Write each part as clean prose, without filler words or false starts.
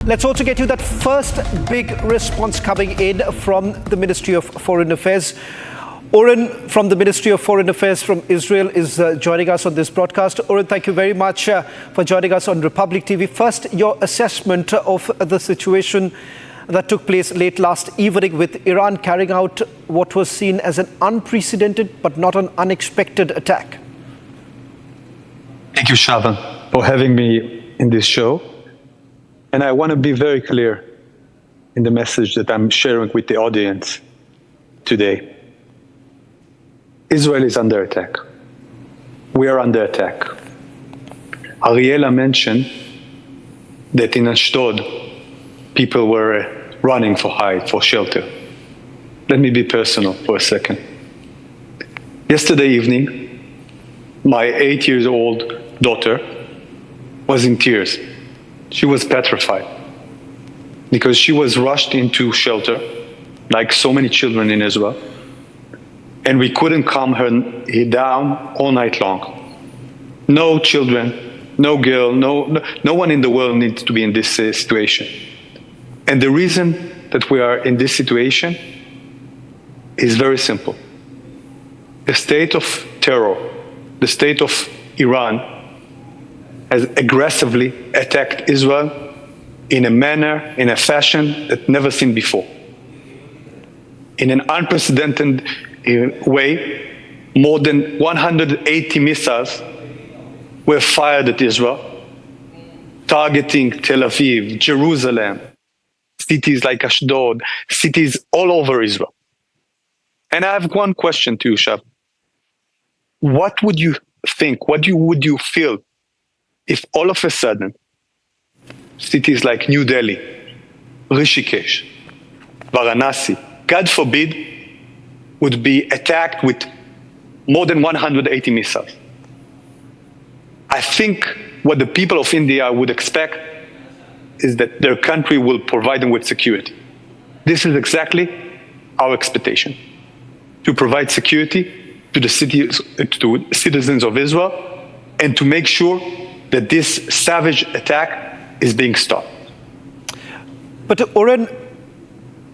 Let's also get you that first big response coming in from the Ministry of Foreign Affairs. Oren from the Ministry of Foreign Affairs from Israel is joining us on this broadcast. Oren, thank you very much for joining us on Republic TV. First, your assessment of the situation that took place late last evening with Iran carrying out what was seen as an unprecedented but not an unexpected attack. Thank you, Shaban, for having me in this show. And I want to be very clear in the message that I'm sharing with the audience today. Israel is under attack. We are under attack. Ariela mentioned that in Ashdod, people were running for shelter. Let me be personal for a second. Yesterday evening, my 8-year-old daughter was in tears. She was petrified because she was rushed into shelter, like so many children in Israel, and we couldn't calm her down all night long. No children, no girl, no one in the world needs to be in this situation. And the reason that we are in this situation is very simple. The state of terror, the state of Iran, has aggressively attacked Israel in a manner, in a fashion that never seen before. In an unprecedented way, more than 180 missiles were fired at Israel, targeting Tel Aviv, Jerusalem, cities like Ashdod, cities all over Israel. And I have one question to you, Shab. What would you think, would you feel if all of a sudden cities like New Delhi, Rishikesh, Varanasi, God forbid, would be attacked with more than 180 missiles? I think what the people of India would expect is that their country will provide them with security. This is exactly our expectation, to provide security to the citizens of Israel and to make sure that this savage attack is being stopped. But Oren,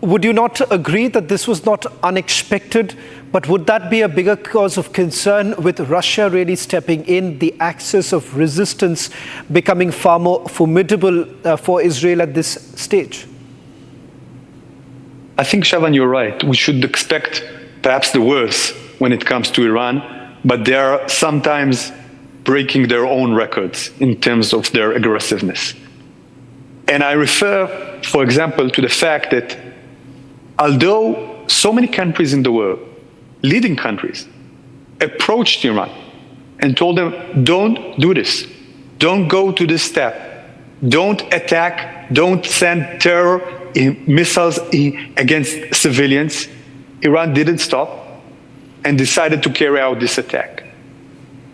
would you not agree that this was not unexpected, but would that be a bigger cause of concern with Russia really stepping in, the axis of resistance becoming far more formidable for Israel at this stage? I think, Shavan, you're right. We should expect perhaps the worst when it comes to Iran, but they are sometimes breaking their own records in terms of their aggressiveness. And I refer, for example, to the fact that although so many countries in the world, leading countries, approached Iran and told them, don't do this, don't go to this step, don't attack, don't send terror missiles against civilians, Iran didn't stop and decided to carry out this attack.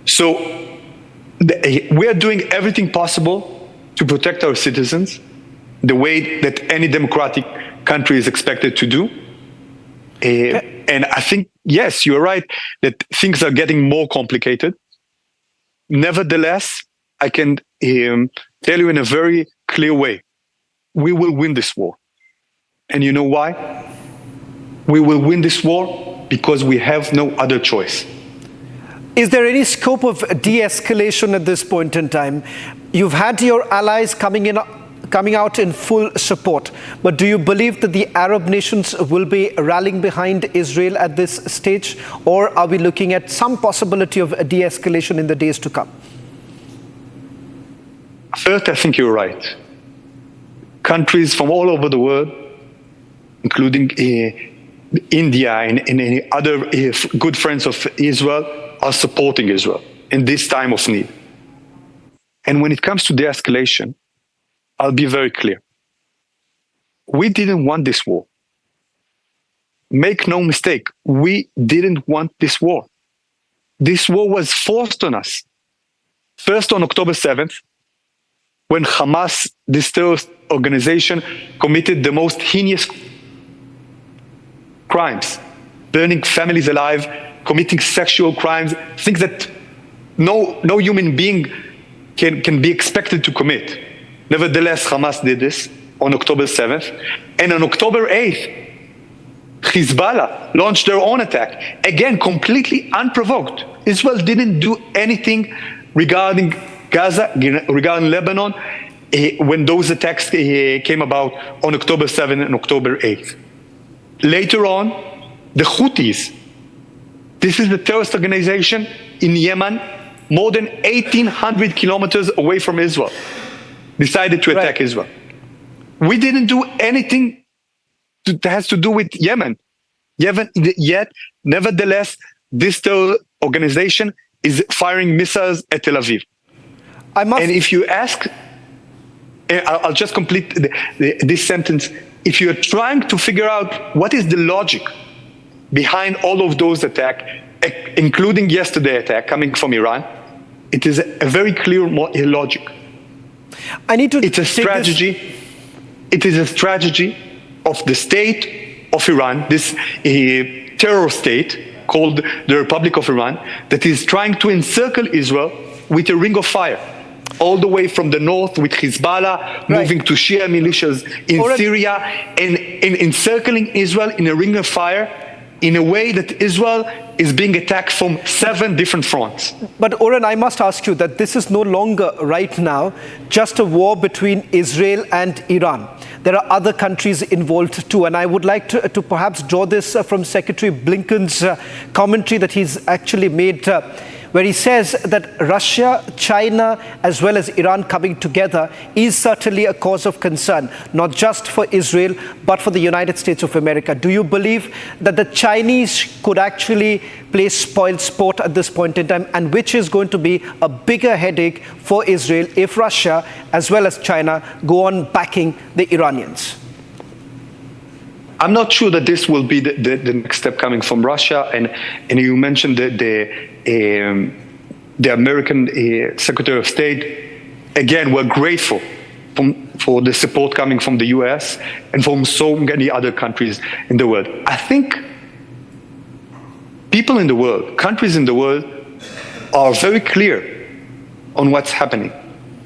So we are doing everything possible to protect our citizens the way that any democratic country is expected to do. And I think, yes, you're right, that things are getting more complicated. Nevertheless, I can tell you in a very clear way, we will win this war. And you know why? We will win this war because we have no other choice. Is there any scope of de-escalation at this point in time? You've had your allies coming out in full support, but do you believe that the Arab nations will be rallying behind Israel at this stage, or are we looking at some possibility of a de-escalation in the days to come? First, I think you're right. Countries from all over the world, including India and other good friends of Israel, are supporting Israel in this time of need. And when it comes to de-escalation, I'll be very clear. We didn't want this war. Make no mistake, we didn't want this war. This war was forced on us. First on October 7th, when Hamas, this terrorist organization, committed the most heinous crimes, burning families alive, committing sexual crimes, things that no human being can be expected to commit. Nevertheless, Hamas did this. on October 7th. And on October 8th, Hezbollah launched their own attack, again, completely unprovoked. Israel didn't do anything regarding Gaza, regarding Lebanon, when those attacks came about on October 7th and October 8th. Later on, the Houthis, this is the terrorist organization in Yemen, more than 1,800 kilometers away from Israel, decided to attack Israel. We didn't do anything that has to do with Yemen. Yet, nevertheless, this terror organization is firing missiles at Tel Aviv. And if you ask, I'll just complete this sentence. If you're trying to figure out what is the logic behind all of those attacks, including yesterday's attack coming from Iran, it is a very clear logic. It's a strategy. It is a strategy of the state of Iran, this terror state called the Republic of Iran, that is trying to encircle Israel with a ring of fire, all the way from the north with Hezbollah, moving to Shia militias in Syria, and encircling Israel in a ring of fire in a way that Israel is being attacked from 7 different fronts. But Oren, I must ask you that this is no longer right now just a war between Israel and Iran. There are other countries involved too, and I would like to perhaps draw this from Secretary Blinken's commentary that he's actually made, where he says that Russia, China, as well as Iran coming together is certainly a cause of concern, not just for Israel, but for the United States of America. Do you believe that the Chinese could actually play spoil sport at this point in time, and which is going to be a bigger headache for Israel if Russia, as well as China, go on backing the Iranians? I'm not sure that this will be the next step coming from Russia. And you mentioned the American Secretary of State. Again, we're grateful for the support coming from the US and from so many other countries in the world. I think people in the world, countries in the world, are very clear on what's happening.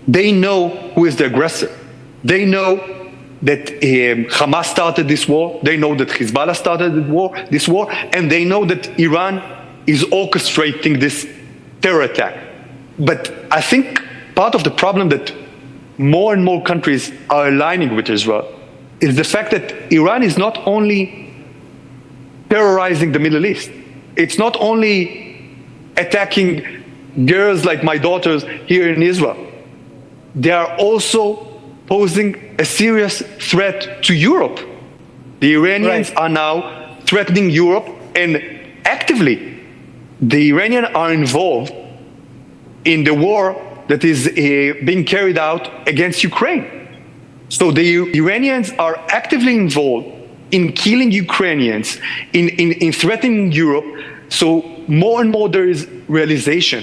They know who is the aggressor. They know that Hamas started this war, they know that Hezbollah started this war, and they know that Iran is orchestrating this terror attack. But I think part of the problem that more and more countries are aligning with Israel is the fact that Iran is not only terrorizing the Middle East, it's not only attacking girls like my daughters here in Israel, they are also posing a serious threat to Europe. The Iranians are now threatening Europe, and actively, the Iranians are involved in the war that is being carried out against Ukraine. So the Iranians are actively involved in killing Ukrainians, in threatening Europe. So more and more there is realization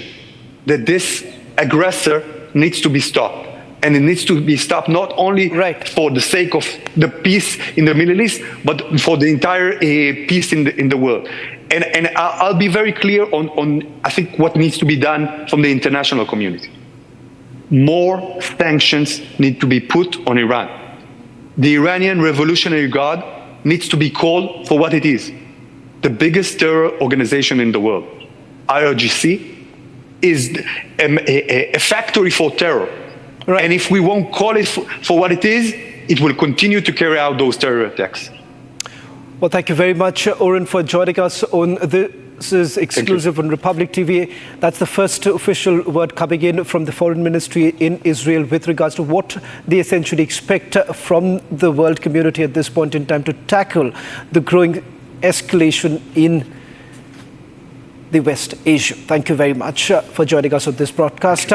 that this aggressor needs to be stopped. And it needs to be stopped not only for the sake of the peace in the Middle East, but for the entire peace in the world. And I'll be very clear on, I think, what needs to be done from the international community. More sanctions need to be put on Iran. The Iranian Revolutionary Guard needs to be called for what it is: the biggest terror organization in the world. IRGC is a factory for terror. And if we won't call it for what it is, it will continue to carry out those terror attacks. Well, thank you very much, Oren, for joining us on this is exclusive on Republic TV. That's the first official word coming in from the Foreign Ministry in Israel with regards to what they essentially expect from the world community at this point in time to tackle the growing escalation in the West Asia. Thank you very much for joining us on this broadcast.